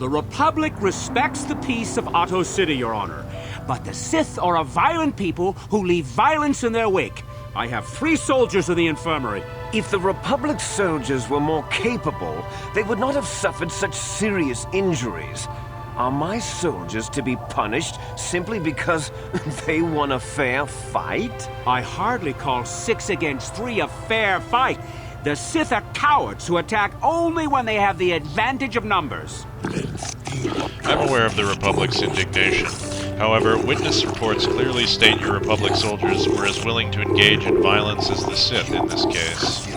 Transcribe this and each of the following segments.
The Republic respects the peace of Otto City, Your Honor. But the Sith are a violent people who leave violence in their wake. I have 3 soldiers in the infirmary. If the Republic soldiers were more capable, they would not have suffered such serious injuries. Are my soldiers to be punished simply because they won a fair fight? I hardly call 6 against 3 a fair fight. The Sith are cowards who attack only when they have the advantage of numbers. I'm aware of the Republic's indignation. However, witness reports clearly state your Republic soldiers were as willing to engage in violence as the Sith in this case.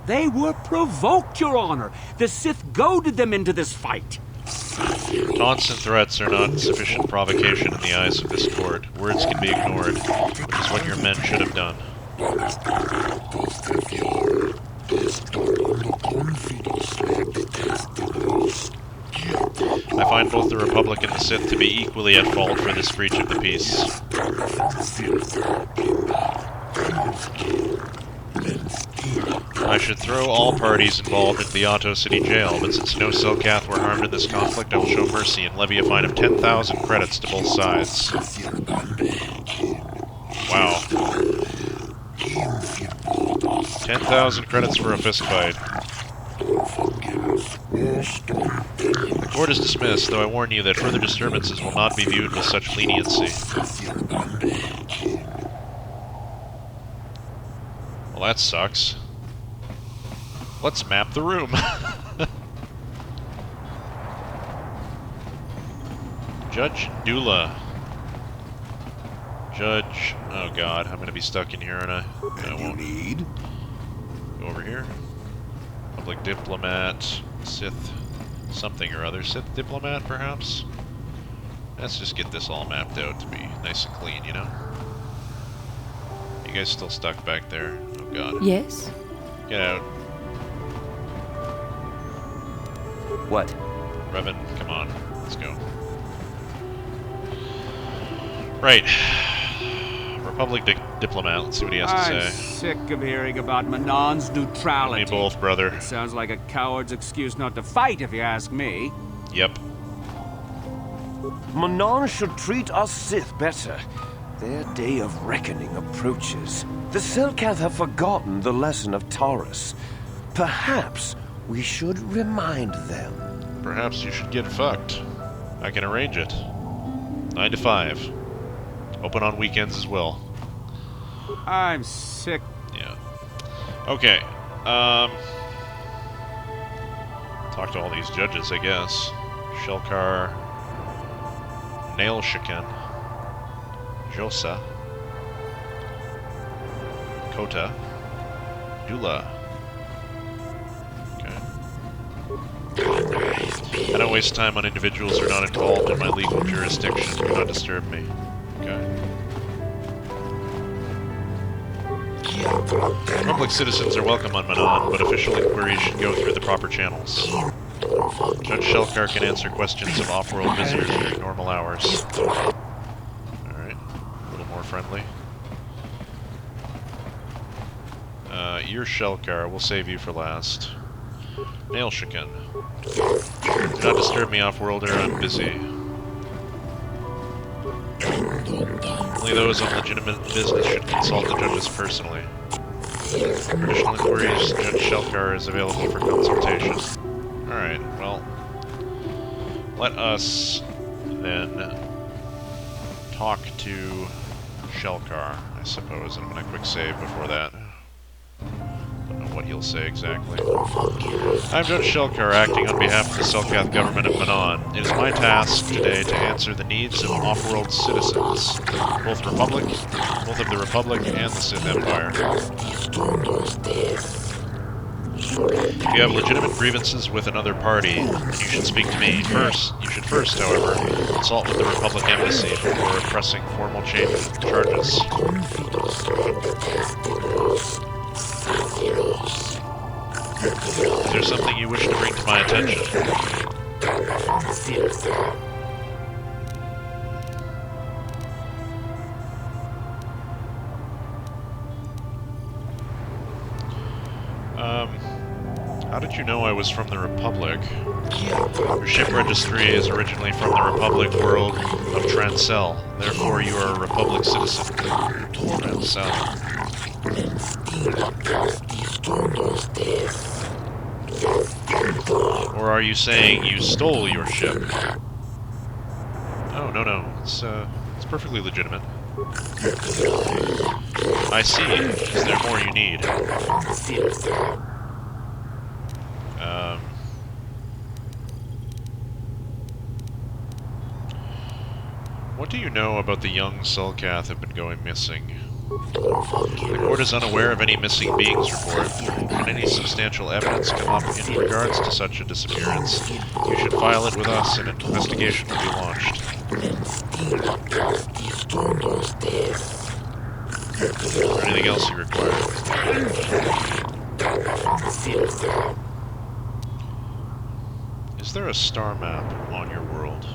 They were provoked, Your Honor. The Sith goaded them into this fight. Taunts and threats are not sufficient provocation in the eyes of this court. Words can be ignored, which is what your men should have done. I find both the Republic and the Sith to be equally at fault for this breach of the peace. I should throw all parties involved into the Otto City jail, but since no Selkath were harmed in this conflict, I will show mercy and levy a fine of 10,000 credits to both sides. Wow. 10,000 credits for a fistfight. The court is dismissed, though I warn you that further disturbances will not be viewed with such leniency. Well, that sucks. Let's map the room. Judge Dula. Judge... Oh god, I'm gonna be stuck in here, and I won't. Go over here. Public diplomat, Sith something or other. Sith diplomat, perhaps? Let's just get this all mapped out to be nice and clean, you know? You guys still stuck back there? Oh god. Yes? Get out. What? Revan, come on. Let's go. Right. Republic diplomat, let's see what he has to say. I'm sick of hearing about Manaan's neutrality. Me both, brother. It sounds like a coward's excuse not to fight, if you ask me. Yep. Manaan should treat us Sith better. Their day of reckoning approaches. The Selkath have forgotten the lesson of Taurus. Perhaps we should remind them. Perhaps you should get fucked. I can arrange it. 9 to 5. Open on weekends as well. I'm sick. Yeah. Okay. Talk to all these judges, I guess. Shelkar, Nailshikan, Josa, KotOR, Dula. Okay. I don't waste time on individuals who are not involved in my legal jurisdiction. Do not disturb me. Okay. Public citizens are welcome on Manaan, but official inquiries should go through the proper channels. Judge Shelkar can answer questions of off-world visitors during normal hours. Alright, a little more friendly. You're Shelkar, we'll save you for last. Nailshikan. Do not disturb me, off-worlder, I'm busy. Only those on legitimate business should consult the judges personally. Additional inquiries, Judge Shelkar is available for consultation. Alright, well, let us then talk to Shelkar, I suppose. I'm going to quick save before that. Don't know what he'll say exactly. I'm Judge Shelkar, acting on behalf of the Selkath government of Manaan. It is my task today to answer the needs of off-world citizens, both of the Republic and the Sith Empire. If you have legitimate grievances with another party, then you should speak to me. You should first, however, consult with the Republic Embassy before pressing formal charges. Is there something you wish to bring to my attention? How did you know I was from the Republic? Your ship registry is originally from the Republic world of Transcell. Therefore, you are a Republic citizen. Transcell. Or are you saying you stole your ship? Oh, no. It's perfectly legitimate. I see. Is there more you need? What do you know about the young Sulcath have been going missing? The court is unaware of any missing beings report. Can any substantial evidence come up in regards to such a disappearance? You should file it with us and an investigation will be launched. Is there anything else you require? Is there a star map on your world?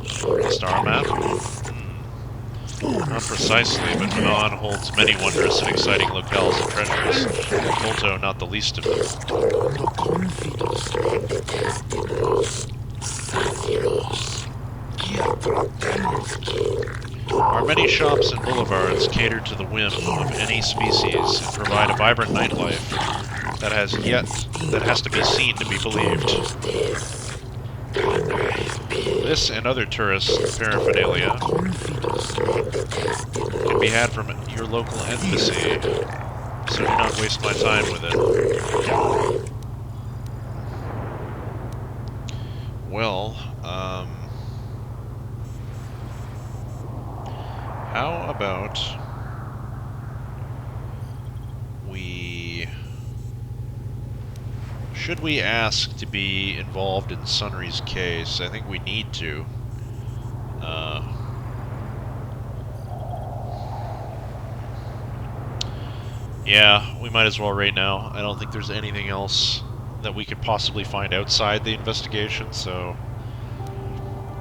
A star map? Not precisely, but Manaan holds many wondrous and exciting locales and treasures. KotOR not the least of them. Our many shops and boulevards cater to the whim of any species and provide a vibrant nightlife that has to be seen to be believed. This and other tourist paraphernalia can be had from your local embassy, so do not waste my time with it. Well, how about should we ask to be involved in Sunry's case? I think we need to. Yeah, we might as well right now. I don't think there's anything else that we could possibly find outside the investigation, so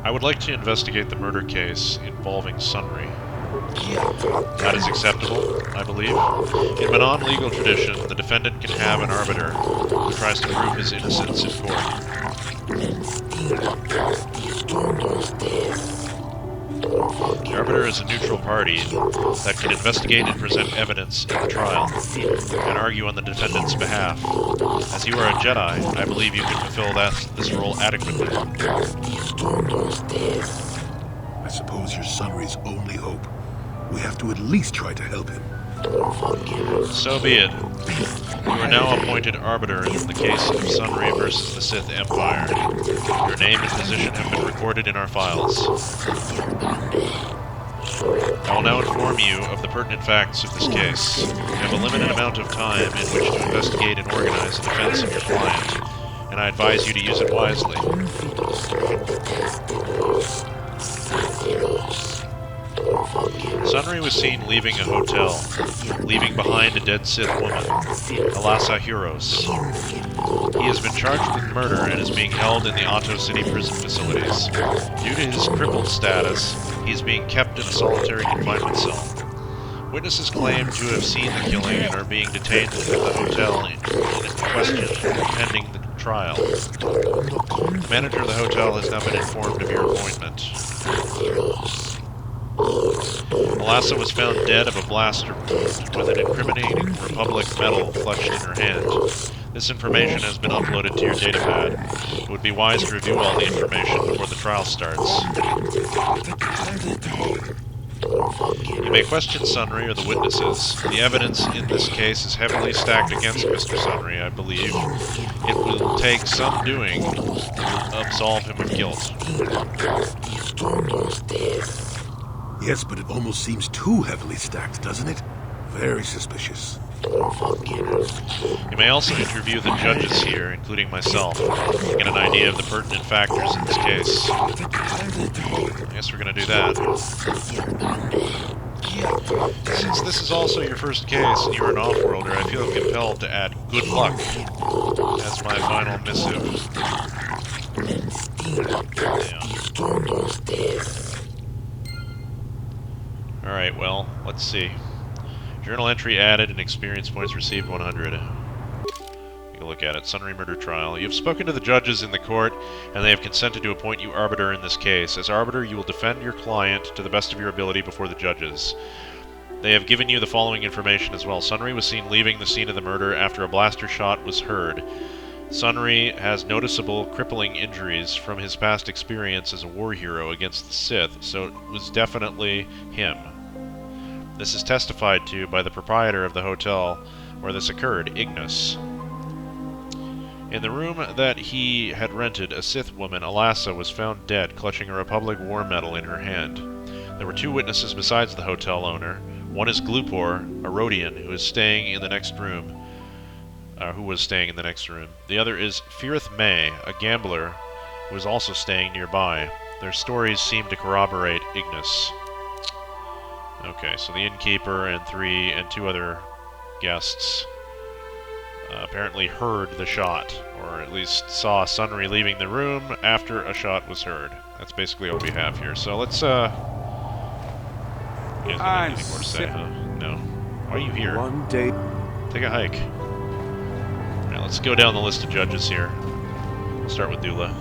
I would like to investigate the murder case involving Sunry. That is acceptable, I believe. In Manaan legal tradition, the defendant can have an arbiter who tries to prove his innocence in court. The arbiter is a neutral party that can investigate and present evidence in the trial, and argue on the defendant's behalf. As you are a Jedi, I believe you can fulfill this role adequately. I suppose you're Sunry's only hope. We have to at least try to help him. So be it. You are now appointed arbiter in the case of Sunry versus the Sith Empire. Your name and position have been recorded in our files. I will now inform you of the pertinent facts of this case. You have a limited amount of time in which to investigate and organize the defense of your client, and I advise you to use it wisely. Sunry was seen leaving a hotel, leaving behind a dead Sith woman, Alasa Heroes. He has been charged with murder and is being held in the Otto City prison facilities. Due to his crippled status, he is being kept in a solitary confinement cell. Witnesses claim to have seen the killing and are being detained at the hotel in question, pending the trial. The manager of the hotel has now been informed of your appointment. Alasa was found dead of a blaster wound with an incriminating Republic medal clutched in her hand. This information has been uploaded to your datapad. It would be wise to review all the information before the trial starts. You may question Sunry or the witnesses. The evidence in this case is heavily stacked against Mr. Sunry, I believe. It will take some doing to absolve him of guilt. Yes, but it almost seems too heavily stacked, doesn't it? Very suspicious. You may also interview the judges here, including myself, to get an idea of the pertinent factors in this case. I guess we're going to do that. Since this is also your first case and you're an off-worlder, I feel compelled to add good luck as my final missive. Alright, well, let's see. Journal entry added and experience points received 100. Take a look at it. Sunry murder trial. You have spoken to the judges in the court, and they have consented to appoint you arbiter in this case. As arbiter, you will defend your client to the best of your ability before the judges. They have given you the following information as well. Sunry was seen leaving the scene of the murder after a blaster shot was heard. Sunry has noticeable crippling injuries from his past experience as a war hero against the Sith, so it was definitely him. This is testified to by the proprietor of the hotel where this occurred, Ignis. In the room that he had rented, a Sith woman, Alassa, was found dead, clutching a Republic war medal in her hand. There were 2 witnesses besides the hotel owner. One is Glupor, a Rhodian, who was staying in the next room. The other is Firith May, a gambler who was also staying nearby. Their stories seem to corroborate Ignis. Okay, so the innkeeper and 2 other guests apparently heard the shot, or at least saw Sunry leaving the room after a shot was heard. That's basically what we have here. So let's, you guys got anything more to say, huh? No. Why are you here? One day. Take a hike. Alright, let's go down the list of judges here. We'll start with Dula.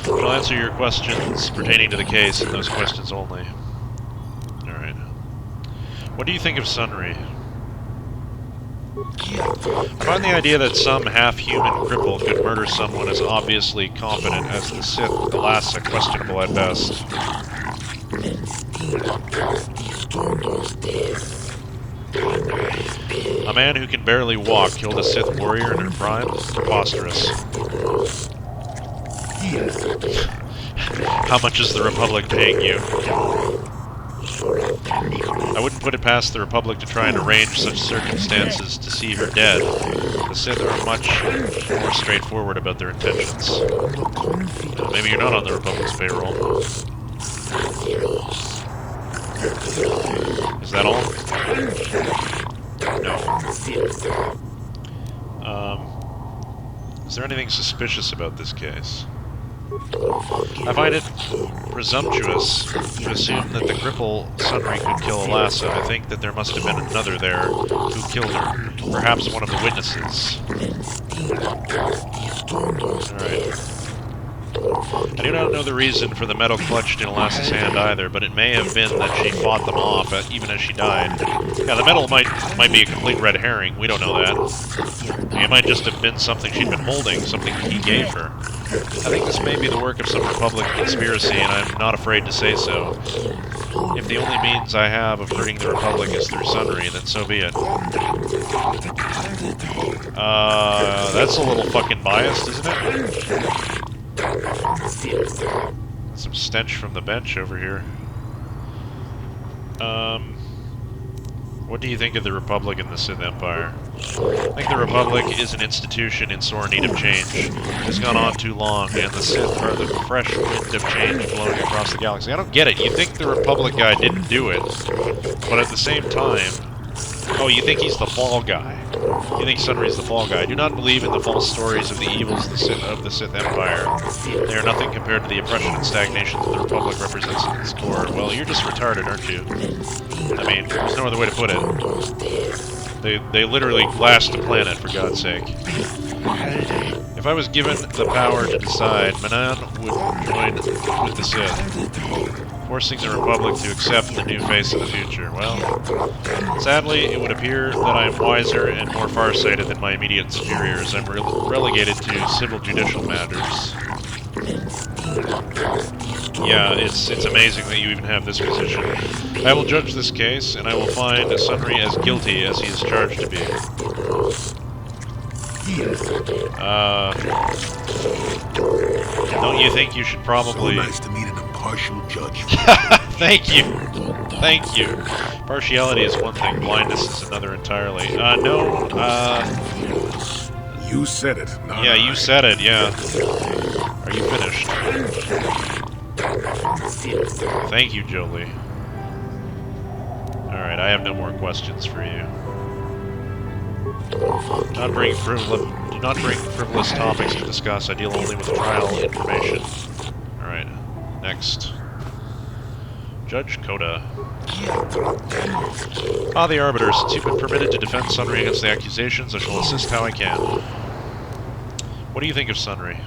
I'll answer your questions pertaining to the case, and those questions only. Alright. What do you think of Sunry? I find the idea that some half-human cripple could murder someone as obviously competent as the Sith Alassa questionable at best. A man who can barely walk killed a Sith warrior in her prime? Preposterous. How much is the Republic paying you? I wouldn't put it past the Republic to try and arrange such circumstances to see her dead. The Sith are much more straightforward about their intentions. Maybe you're not on the Republic's payroll. Is that all? No. Is there anything suspicious about this case? I find it presumptuous to assume that the cripple Sunry could kill Alassa. I think that there must have been another there who killed her. Perhaps one of the witnesses. Alright. I do not know the reason for the medal clutched in Alassa's hand either, but it may have been that she fought them off, even as she died. Yeah, the medal might be a complete red herring. We don't know that. It might just have been something she'd been holding, something he gave her. I think this may be the work of some Republic conspiracy, and I'm not afraid to say so. If the only means I have of hurting the Republic is through Sunry, then so be it. That's a little fucking biased, isn't it? Some stench from the bench over here. What do you think of the Republic and the Sith Empire? I think the Republic is an institution in sore need of change. It has gone on too long, and the Sith are the fresh wind of change blowing across the galaxy. I don't get it. You think the Republic guy didn't do it, but at the same time... Oh, you think he's the fall guy. You think Sunry's the fall guy. I do not believe in the false stories of the evils of the Sith Empire. They are nothing compared to the oppression and stagnation that the Republic represents at its core. Well, you're just retarded, aren't you? I mean, there's no other way to put it. They literally glassed the planet, for God's sake. If I was given the power to decide, Manaan would join with the Sith, forcing the Republic to accept the new face of the future. Well, sadly, it would appear that I am wiser and more farsighted than my immediate superiors. I'm relegated to civil judicial matters. Yeah, it's amazing that you even have this position. I will judge this case, and I will find Sunry as guilty as he is charged to be. Don't you think you should probably... So nice to meet an impartial judge. Thank you. Thank you. Partiality is one thing, blindness is another entirely. No, You said it, not yeah, I. you said it, yeah. Are you finished? Thank you, Jolie. Alright, I have no more questions for you. Do not bring frivolous topics to discuss. I deal only with trial information. Alright, next. Judge KotOR. Ah, the arbiter. Since you've been permitted to defend Sunry against the accusations, I shall assist how I can. What do you think of Sunry?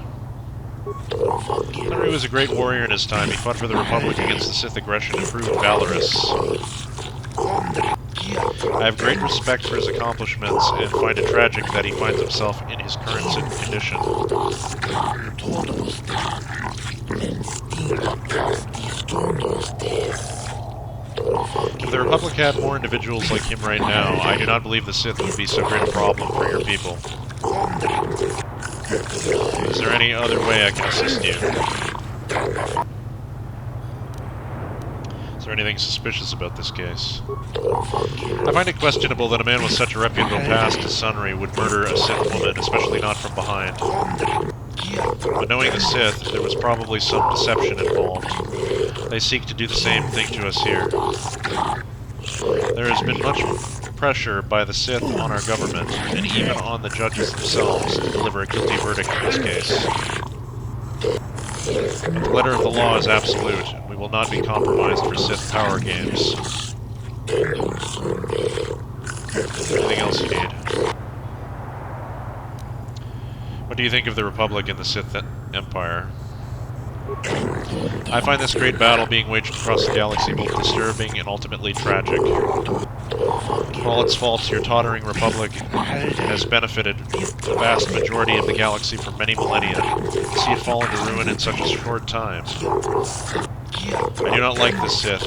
Sunry was a great warrior in his time. He fought for the Republic against the Sith aggression and proved valorous. I have great respect for his accomplishments and find it tragic that he finds himself in his current condition. If the Republic had more individuals like him right now, I do not believe the Sith would be so great a problem for your people. Is there any other way I can assist you? Is there anything suspicious about this case? I find it questionable that a man with such a reputable past as Sunry would murder a Sith woman, especially not from behind. But knowing the Sith, there was probably some deception involved. They seek to do the same thing to us here. There has been much pressure by the Sith on our government, and even on the judges themselves, to deliver a guilty verdict in this case. But the letter of the law is absolute, and we will not be compromised for Sith power games. Anything else you need? What do you think of the Republic and the Sith Empire? I find this great battle being waged across the galaxy both disturbing and ultimately tragic. For all its faults, your tottering Republic has benefited the vast majority of the galaxy for many millennia. To see it fall into ruin in such a short time. I do not like the Sith.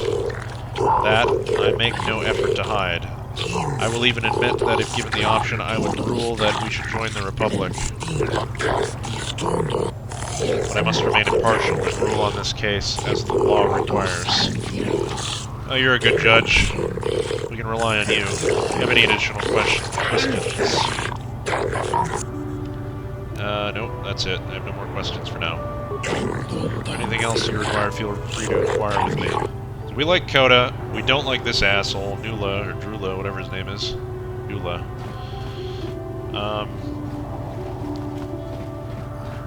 That I make no effort to hide. I will even admit that if given the option, I would rule that we should join the Republic. But I must remain impartial and rule on this case as the law requires. Oh, you're a good judge. We can rely on you. Do you have any additional questions? Nope, that's it. I have no more questions for now. Anything else you require, feel free to inquire with me. So we like KotOR. We don't like this asshole, Nula, or Drula, whatever his name is. Nula.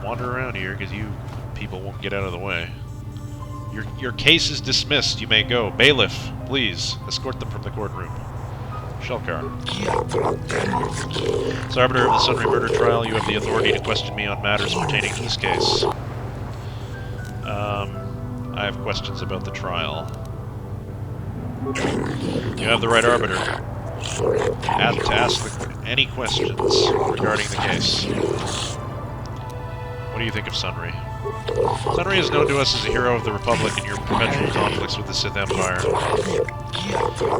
Wander around here, because you people won't get out of the way. Your case is dismissed. You may go. Bailiff, please, escort them from the courtroom. Shelkar. As arbiter of the Sunry murder trial, you have the authority to question me on matters pertaining to this case. I have questions about the trial. You have the right arbiter to ask any questions regarding the case. What do you think of Sunry? Sunry is known to us as a hero of the Republic in your perpetual conflicts with the Sith Empire.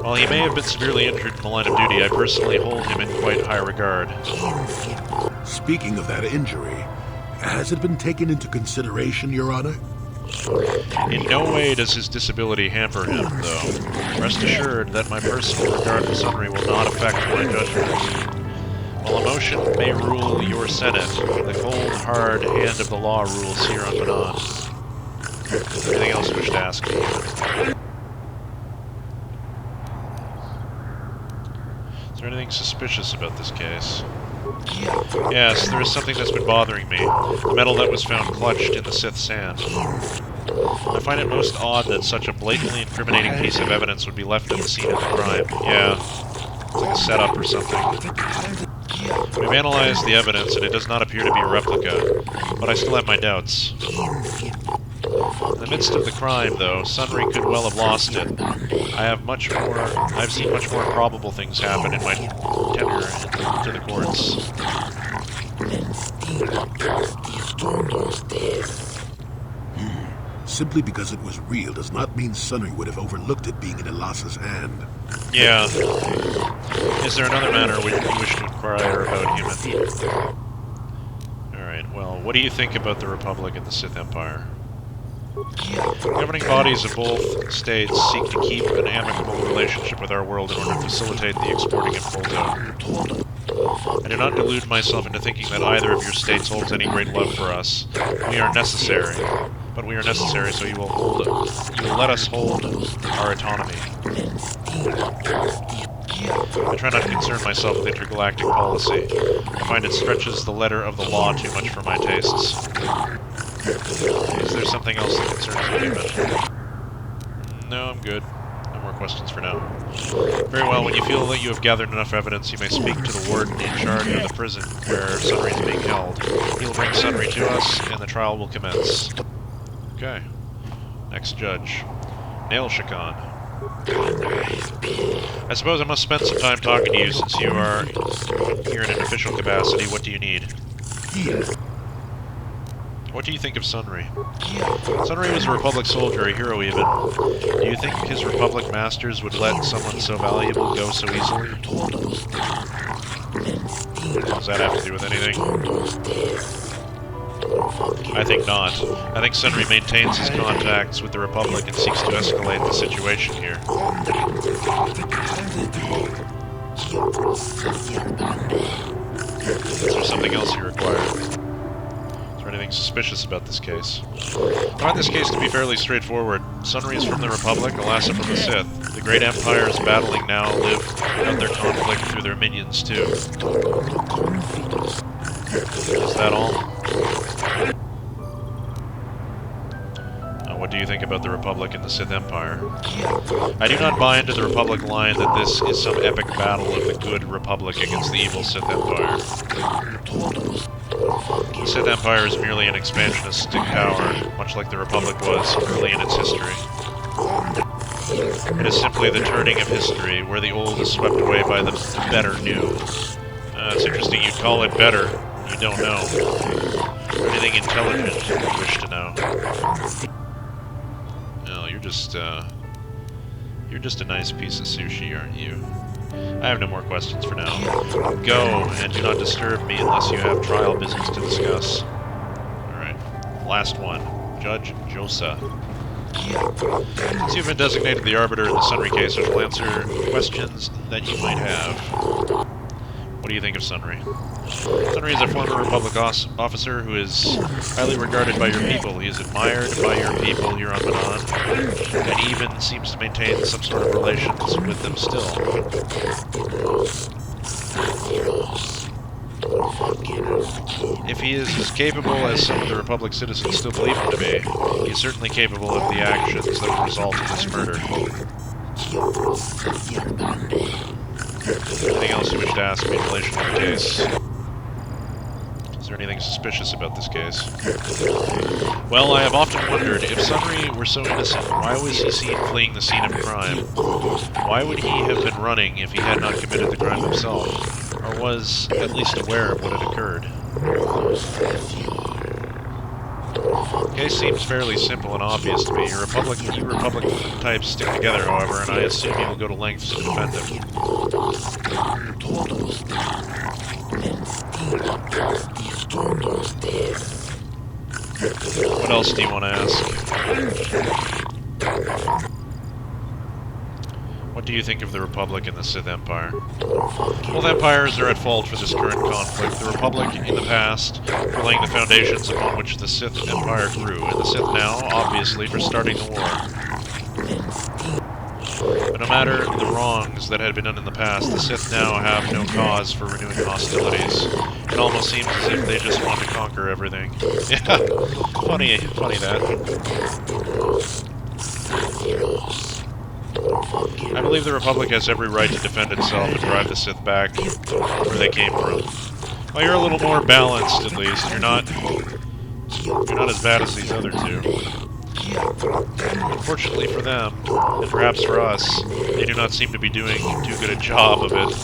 While he may have been severely injured in the line of duty, I personally hold him in quite high regard. Speaking of that injury, has it been taken into consideration, Your Honor? In no way does his disability hamper him, though. Rest assured that my personal regard for Sunry will not affect my judgment. While emotion may rule your Senate, the cold, hard hand of the law rules here on Manaan. Anything else you wish to ask me? Is there anything suspicious about this case? Yes, there is something that's been bothering me. The metal that was found clutched in the Sith sand. I find it most odd that such a blatantly incriminating piece of evidence would be left at the scene of the crime. Yeah, it's like a setup or something. We've analyzed the evidence, and it does not appear to be a replica, but I still have my doubts. In the midst of the crime, though, Sunry could well have lost it. I've seen much more probable things happen in my tenure to the courts. Simply because it was real does not mean Sunry would have overlooked it being in Elas's hand. Yeah. Is there another matter you wish to inquire about, human? Alright, well, what do you think about the Republic and the Sith Empire? Governing bodies of both states seek to keep an amicable relationship with our world in order to facilitate the exporting of KotOR. I do not delude myself into thinking that either of your states holds any great love for us. We are necessary. But we are necessary, so you will let us hold our autonomy. I try not to concern myself with intergalactic policy. I find it stretches the letter of the law too much for my tastes. Is there something else that concerns you, human? No, I'm I'm good. No more questions for now. Very well, when you feel that you have gathered enough evidence, you may speak to the warden in charge of the prison where Sunry is being held. He will bring Sunry to us, and the trial will commence. Okay. Next judge. Nail Shakan. I suppose I must spend some time talking to you since you are here in an official capacity. What do you need? What do you think of Sunry? Sunry was a Republic soldier, a hero even. Do you think his Republic masters would let someone so valuable go so easily? Does that have to do with anything? I think not. I think Sunry maintains his contacts with the Republic and seeks to escalate the situation here. Is there something else you require? Is there anything suspicious about this case? I find this case to be fairly straightforward. Sunry is from the Republic, Alassa from the Sith. The great empires battling now live out their conflict through their minions too. Is that all? What do you think about the Republic and the Sith Empire? I do not buy into the Republic line that this is some epic battle of the good Republic against the evil Sith Empire. The Sith Empire is merely an expansionistic power, much like the Republic was early in its history. It is simply the turning of history, where the old is swept away by the better new. It's interesting you call it better. You don't know. Anything intelligent you wish to know? No, you're just a nice piece of sushi, aren't you? I have no more questions for now. Go, and do not disturb me unless you have trial business to discuss. Alright, last one. Judge Josa. Since you've been designated the arbiter in the Sunry case, I shall answer questions that you might have. What do you think of Sunry? Sunry is a former Republic officer who is highly regarded by your people. He is admired by your people here on Manaan, and even seems to maintain some sort of relations with them still. If he is as capable as some of the Republic citizens still believe him to be, he is certainly capable of the actions that will result in this murder. Anything else you wish to ask me in relation to the case? Is there anything suspicious about this case? Well, I have often wondered, if Sunry were so innocent, why was he seen fleeing the scene of crime? Why would he have been running if he had not committed the crime himself? Or was at least aware of what had occurred? The case seems fairly simple and obvious to me. You Republic types stick together, however, and I assume you will go to lengths to defend him. What else do you want to ask? What do you think of the Republic and the Sith Empire? Both empires are at fault for this current conflict. The Republic, in the past, for laying the foundations upon which the Sith Empire grew, and the Sith now, obviously, for starting the war. But no matter the wrongs that had been done in the past, the Sith now have no cause for renewing hostilities. It almost seems as if they just want to conquer everything. Yeah, funny that. I believe the Republic has every right to defend itself and drive the Sith back where they came from. Well, you're a little more balanced, at least. You're not as bad as these other two. Unfortunately for them, and perhaps for us, they do not seem to be doing too good a job of it.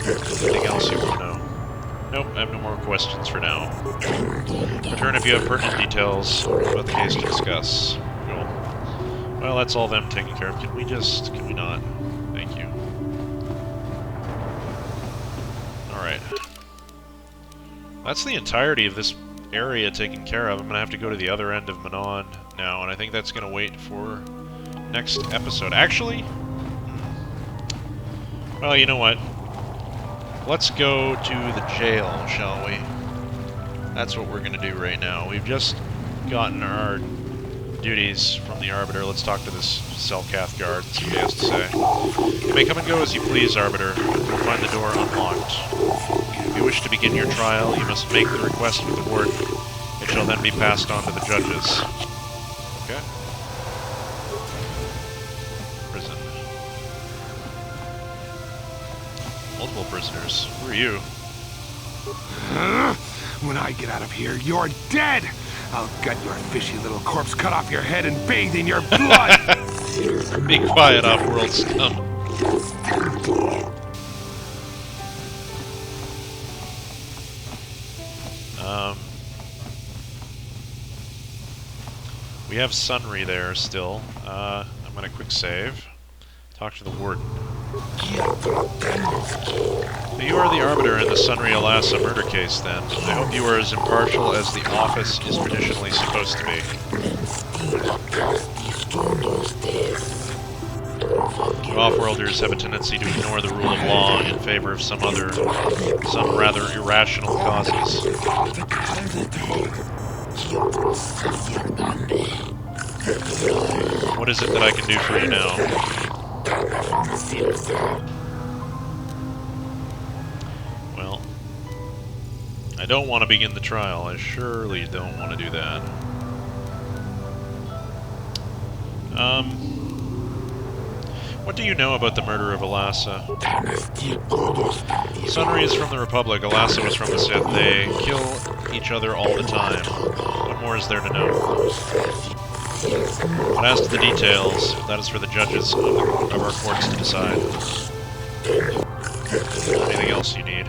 Anything else you want to know? Nope, I have no more questions for now. Return if you have pertinent details about the case to discuss. Cool. Well, that's all them taken care of. Can we not? Thank you. Alright. That's the entirety of this area taken care of. I'm gonna have to go to the other end of Manaan now, and I think that's gonna wait for next episode. Actually, well, you know what? Let's go to the jail, shall we? That's what we're going to do right now. We've just gotten our duties from the arbiter. Let's talk to this Selkath guard and see what he has to say. You may come and go as you please, arbiter. You'll find the door unlocked. Be wish to begin your trial, you must make the request with the warden. It shall then be passed on to the judges. Okay. Prison. Multiple prisoners. Who are you? When I get out of here, you're dead! I'll gut your fishy little corpse, cut off your head, and bathe in your blood! Be quiet, off-world scum. We have Sunry there still. I'm gonna quick save. Talk to the warden. So you are the arbiter in the Sunry Alassa murder case, then. I hope you are as impartial as the office is traditionally supposed to be. Off-worlders have a tendency to ignore the rule of law in favor of some rather irrational causes. What is it that I can do for you now? Well, I don't want to begin the trial. I surely don't want to do that. What do you know about the murder of Alassa? Sunry is from the Republic, Alassa was from the Sith. They kill each other all the time. What more is there to know? But as to the details, that is for the judges of our courts to decide. Anything else you need?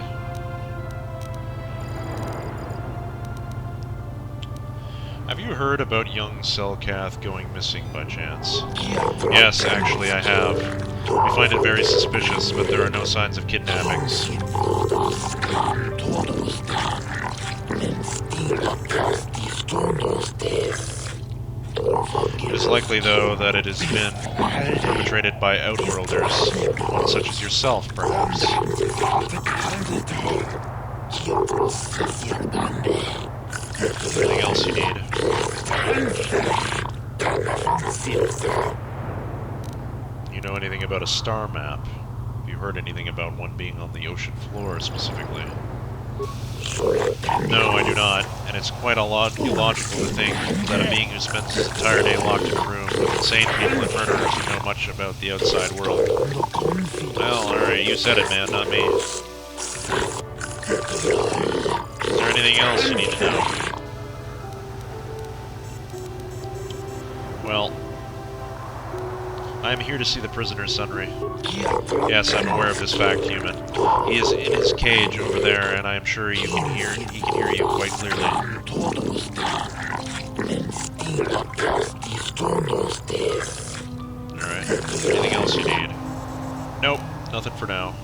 Have you heard about young Selkath going missing by chance? Yes, actually I have. We find it very suspicious, but there are no signs of kidnappings. It is likely, though, that it has been perpetrated by outworlders, one such as yourself, perhaps. Anything else you need? You know anything about a star map? Have you heard anything about one being on the ocean floor, specifically? No, I do not, and it's quite illogical to think that a being who spends his entire day locked in a room with insane people and murderers who know much about the outside world. Well, alright, you said it, man, not me. Is there anything else you need to know? Well, I am here to see the prisoner, Sunry. Yes, I'm aware of this fact, human. He is in his cage over there, and I am sure he can hear you quite clearly. Alright, anything else you need? Nope, nothing for now.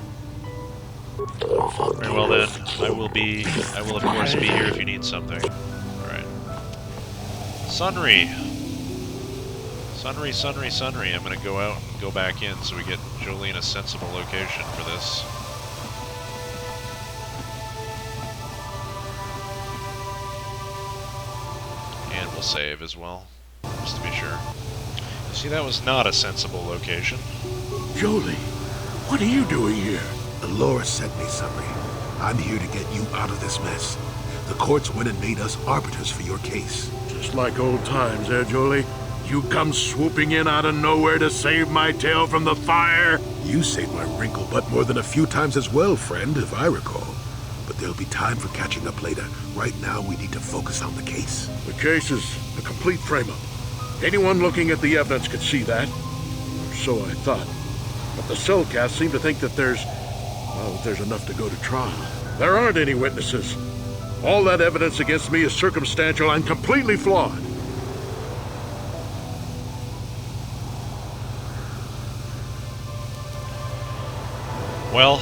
Very well then, I will of course be here if you need something. Alright. Sunry! Sunry. I'm gonna go out and go back in so we get Jolene a sensible location for this. And we'll save as well, just to be sure. See, that was not a sensible location. Jolie, what are you doing here? Laura sent me, Sunry. I'm here to get you out of this mess. The courts went and made us arbiters for your case. Just like old times, eh, Jolie? You come swooping in out of nowhere to save my tail from the fire? You saved my wrinkle butt more than a few times as well, friend, if I recall. But there'll be time for catching up later. Right now, we need to focus on the case. The case is a complete frame-up. Anyone looking at the evidence could see that. Or so I thought. But the Selkath seem to think that there's enough to go to trial. There aren't any witnesses. All that evidence against me is circumstantial and completely flawed. Well,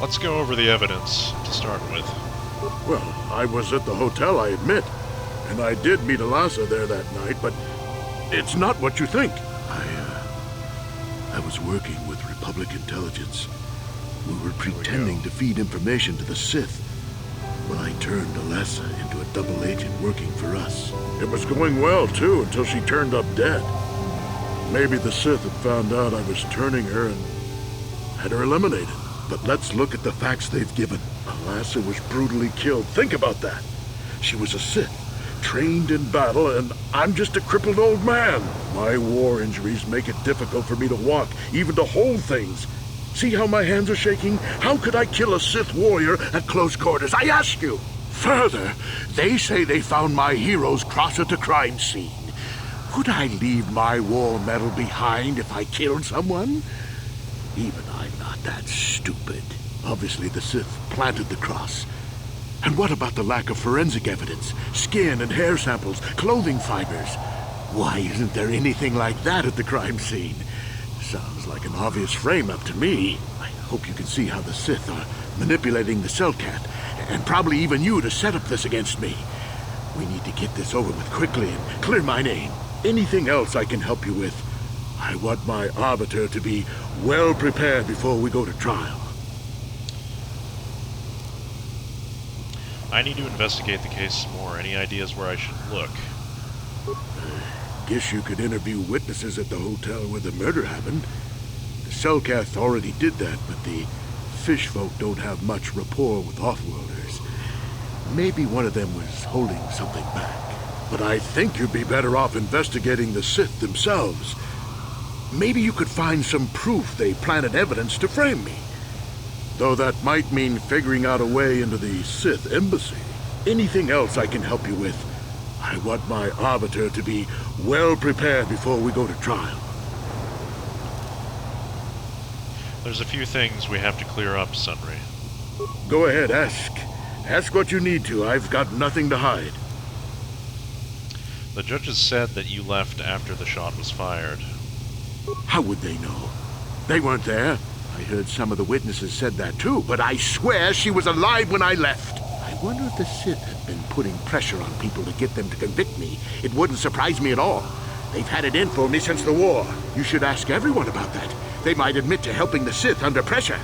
let's go over the evidence to start with. Well, I was at the hotel, I admit. And I did meet Alassa there that night, but it's not what you think. I was working with Republic intelligence. We were pretending to feed information to the Sith when I turned Alassa into a double agent working for us. It was going well, too, until she turned up dead. Maybe the Sith had found out I was turning her and had her eliminated. But let's look at the facts they've given. Alassa was brutally killed. Think about that. She was a Sith, trained in battle, and I'm just a crippled old man. My war injuries make it difficult for me to walk, even to hold things. See how my hands are shaking? How could I kill a Sith warrior at close quarters? I ask you! Further, they say they found my hero's cross at the crime scene. Would I leave my war medal behind if I killed someone? Even I'm not that stupid. Obviously, the Sith planted the cross. And what about the lack of forensic evidence? Skin and hair samples, clothing fibers. Why isn't there anything like that at the crime scene? Sounds like an obvious frame-up to me. I hope you can see how the Sith are manipulating the Cellcat, and probably even you to set up this against me. We need to get this over with quickly and clear my name. Anything else I can help you with? I want my arbiter to be well prepared before we go to trial. I need to investigate the case some more. Any ideas where I should look? Guess you could interview witnesses at the hotel where the murder happened. The Cellcath already did that, but the fish folk don't have much rapport with Offworlders. Maybe one of them was holding something back. But I think you'd be better off investigating the Sith themselves. Maybe you could find some proof they planted evidence to frame me. Though that might mean figuring out a way into the Sith embassy. Anything else I can help you with? I want my arbiter to be well prepared before we go to trial. There's a few things we have to clear up, Sunry. Go ahead, ask. Ask what you need to. I've got nothing to hide. The judges said that you left after the shot was fired. How would they know? They weren't there. I heard some of the witnesses said that too, but I swear she was alive when I left. I wonder if the Sith had been putting pressure on people to get them to convict me. It wouldn't surprise me at all. They've had it in for me since the war. You should ask everyone about that. They might admit to helping the Sith under pressure.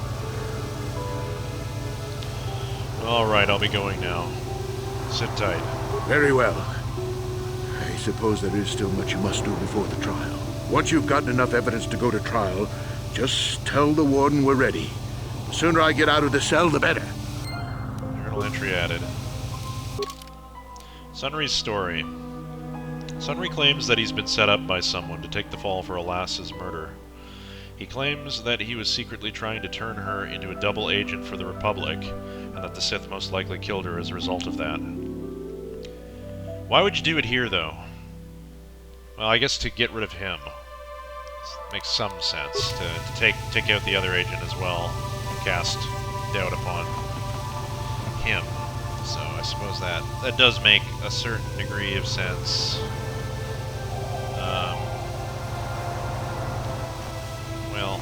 All right, I'll be going now. Sit tight. Very well. I suppose there is still much you must do before the trial. Once you've gotten enough evidence to go to trial, just tell the warden we're ready. The sooner I get out of the cell, the better. Journal entry added. Sunry's story. Sunry claims that he's been set up by someone to take the fall for Alassa's murder. He claims that he was secretly trying to turn her into a double agent for the Republic, and that the Sith most likely killed her as a result of that. Why would you do it here, though? Well, I guess to get rid of him. Makes some sense to take out the other agent as well, cast doubt upon him. So I suppose that does make a certain degree of sense. Well,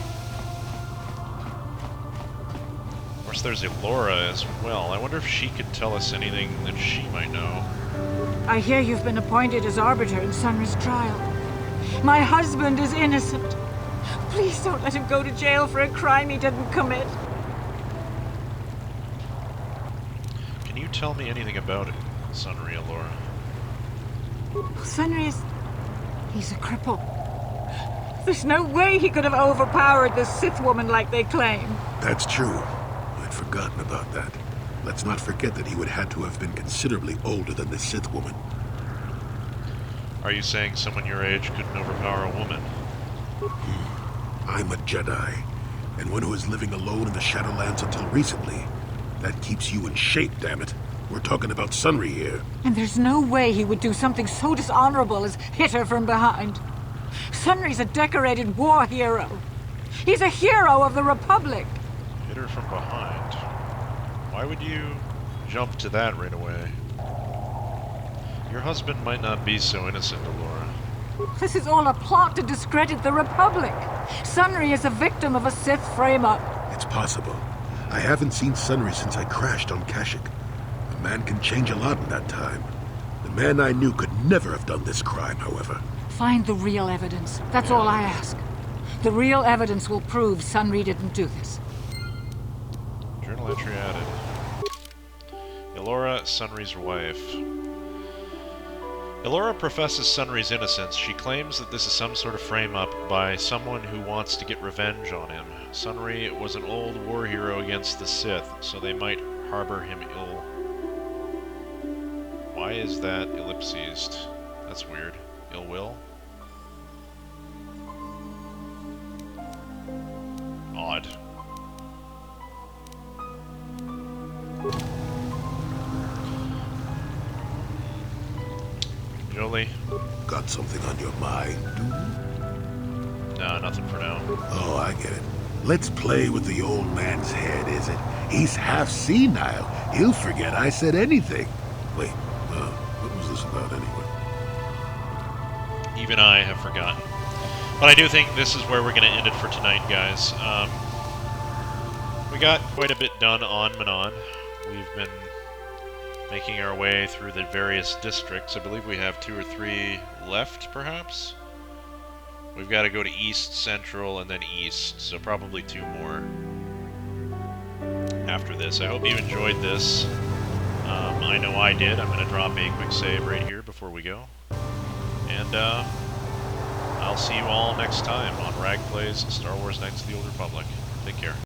of course there's Elora as well. I wonder if she could tell us anything that she might know. I hear you've been appointed as arbiter in Sunry's trial. My husband is innocent. Please don't let him go to jail for a crime he didn't commit. Can you tell me anything about it, Sunry, Elora? Sunry is... he's a cripple. There's no way he could have overpowered the Sith woman like they claim. That's true. I'd forgotten about that. Let's not forget that he would have had to have been considerably older than the Sith woman. Are you saying someone your age couldn't overpower a woman? I'm a Jedi, and one who was living alone in the Shadowlands until recently. That keeps you in shape, damn it. We're talking about Sunry here. And there's no way he would do something so dishonorable as hit her from behind. Sunry's a decorated war hero. He's a hero of the Republic. Hit her from behind. Why would you jump to that right away? Your husband might not be so innocent, Elora. This is all a plot to discredit the Republic. Sunry is a victim of a Sith frame-up. It's possible. I haven't seen Sunry since I crashed on Kashyyyk. A man can change a lot in that time. The man I knew could never have done this crime, however. Find the real evidence. That's all I ask. The real evidence will prove Sunry didn't do this. Journal entry added. Elora, Sunry's wife. Elora professes Sunry's innocence. She claims that this is some sort of frame-up by someone who wants to get revenge on him. Sunry was an old war hero against the Sith, so they might harbor him ill. Why is that ellipsized? That's weird. Ill will? Odd. Jolie? Got something on your mind, dude? No, nothing for now. Oh, I get it. Let's play with the old man's head, is it? He's half senile. He'll forget I said anything. Wait, what was this about anyway? Even I have forgotten. But I do think this is where we're going to end it for tonight, guys. We got quite a bit done on Manaan. We've been making our way through the various districts. I believe we have 2 or 3 left, perhaps? We've got to go to East, Central, and then East, so probably 2 more after this. I hope you enjoyed this. I know I did. I'm going to drop a quick save right here before we go. And I'll see you all next time on Rag Plays Star Wars Knights of the Old Republic. Take care.